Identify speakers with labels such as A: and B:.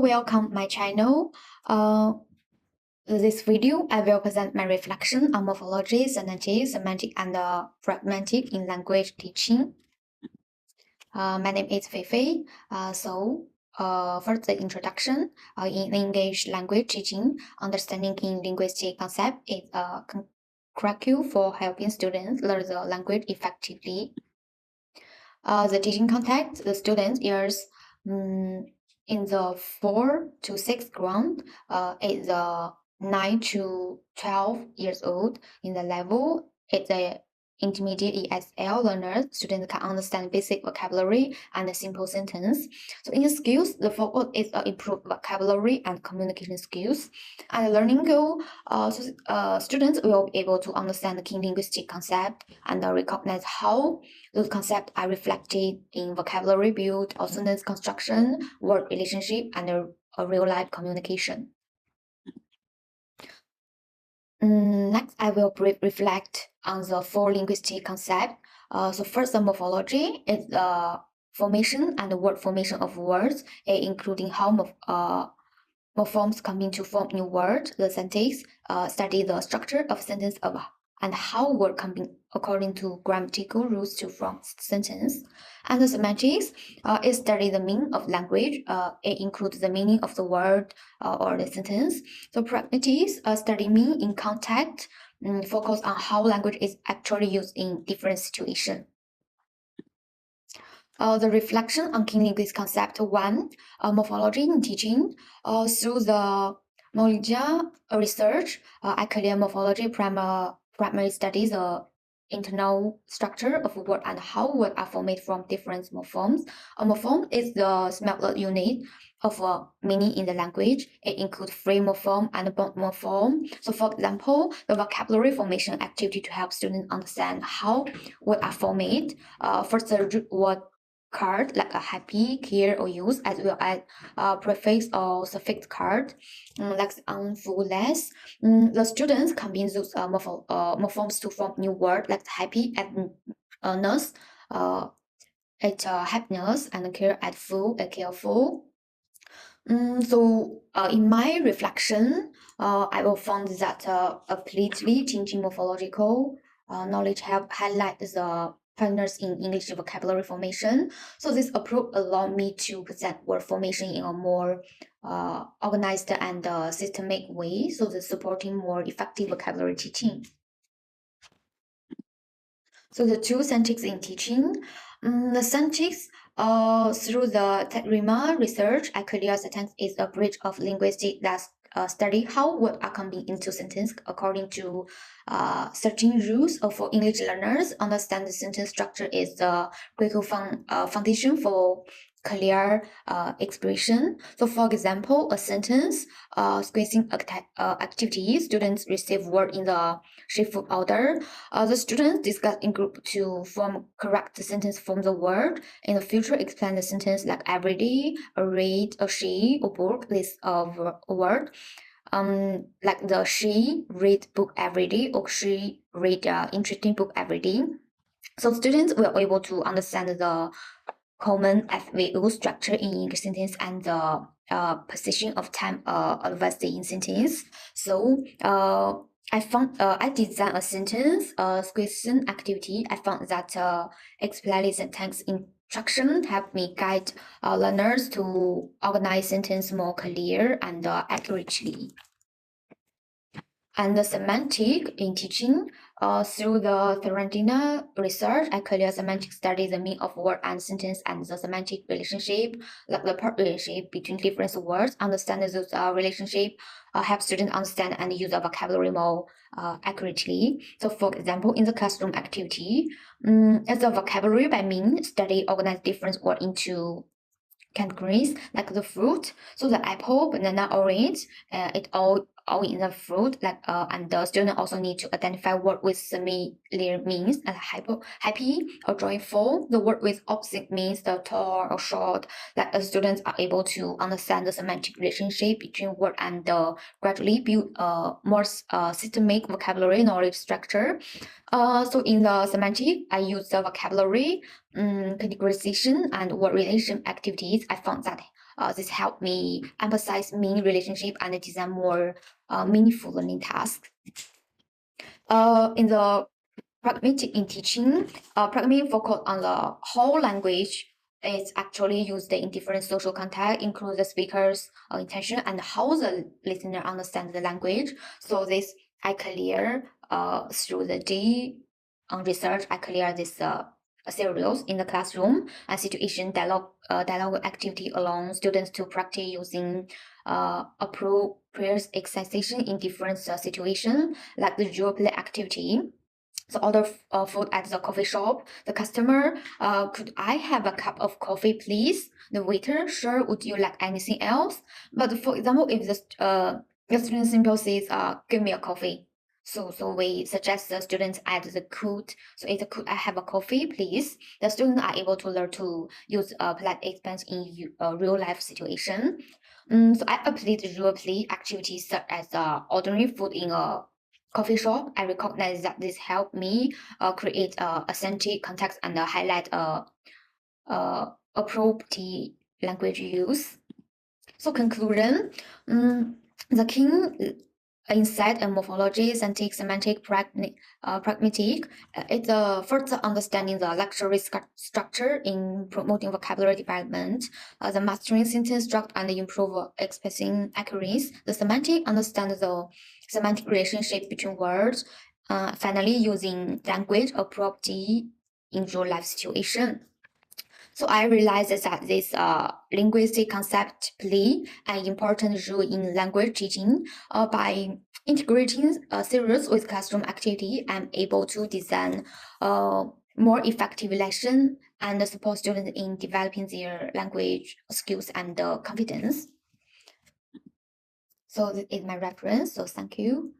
A: welcome my channel. This video, I will present my reflection on morphology, syntactic, semantic, and pragmatic in language teaching. My name is Fei Fei. First, the introduction. In English language teaching, understanding in linguistic concept is a curriculum for helping students learn the language effectively. The teaching context, the students is in the 4 to 6th grade, is 9 to 12 years old. In the level, it's the intermediate ESL learners. Students can understand basic vocabulary and a simple sentence. So in the skills, the focus is improve vocabulary and communication skills. And the learning goal, students will be able to understand the key linguistic concept and recognize how those concepts are reflected in vocabulary build, sentence construction, word relationship, and a real-life communication. Next, I will reflect on the 4 linguistic concepts. So first, the morphology is the formation and the word formation of words, including how morphemes come to form new words. The syntax study the structure of sentence and how word combine according to grammatical rules to form sentence. And the semantics is study the meaning of language. It includes the meaning of the word or the sentence. So pragmatics study meaning in context, focus on how language is actually used in different situations. The reflection on key linguistic concept 1, morphology in teaching. Through the knowledge research, I clear morphology primarily studies the internal structure of word and how words are formed from different morphemes. A morpheme is the smaller unit of meaning in the language. It includes free morpheme and bond morpheme. So for example, the vocabulary formation activity to help students understand how words are formed. First, the root word card like a happy, care, or use, as well as prefix or suffix card like on, full, less. The students combine those morphemes to form new word like happy and nurse, happiness, and care at full, careful. In my reflection, I will find that a completely changing morphological knowledge help highlight the partners in English vocabulary formation. So this approach allowed me to present word formation in a more organized and systemic way, so the supporting more effective vocabulary teaching. So the 2 syntax in teaching. The syntax, through the Tetrima research, I clear syntax is a branch of linguistics that study how words are combined into sentence according to certain rules. For English learners, understand the sentence structure is the critical foundation for clear expression. So for example, a sentence sequencing activity, students receive word in the shift order. The students discuss in group to form correct sentence from the word. In the future, explain the sentence like every day, a read, a she, a book, this word. Like the she read book every day, or she read interesting book every day. So students will be able to understand the common FVO structure in English sentence and the position of time advanced in sentence. So I designed a sentence question activity. I found that explicit sentence instruction help me guide learners to organize sentence more clear and accurately. And the semantic in teaching, through the Fiorentina research, I clear semantic study the meaning of word and sentence and the semantic relationship, like the part relationship between different words. Understand those relationship help students understand and use the vocabulary more accurately. So for example, in the classroom activity, as a vocabulary by mean, study organize different words into categories like the fruit. So the apple, banana, orange, it all in the fruit, like and the student also need to identify word with similar means, and happy or joyful. The word with opposite means the tall or short. Like the students are able to understand the semantic relationship between word and gradually build a more systemic vocabulary knowledge structure. So in the semantic, I use the vocabulary categorization and word relation activities. I found that This helped me emphasize meaning relationship and design more meaningful learning tasks. In the pragmatic in teaching, pragmatic focus on the whole language is actually used in different social context, include the speaker's intention and how the listener understands the language. So this I clear through the D research. I clear this scenarios in the classroom and situation dialogue activity along students to practice using appropriate excitation in different situations like the role play activity. So order food at the coffee shop. The customer, could I have a cup of coffee, please? The waiter, sure. Would you like anything else? But for example, if the student simply says, give me a coffee. So we suggest the students add the could. So it's a could I have a coffee, please? The students are able to learn to use polite expense in a real life situation. So I applied role play activities such as ordering food in a coffee shop. I recognize that this helped me create authentic context and highlight appropriate language use. So conclusion, the key insight and morphology, semantic, pragmatic, it's further understanding the lecture structure in promoting vocabulary development, the mastering sentence structure and improve expressing accuracy. The semantic understand the semantic relationship between words. Finally, using language appropriately in real life situation. So I realized that this linguistic concept play an important role in language teaching. By integrating theories with classroom activity, I'm able to design more effective lesson and support students in developing their language skills and confidence. So this is my reference. So thank you.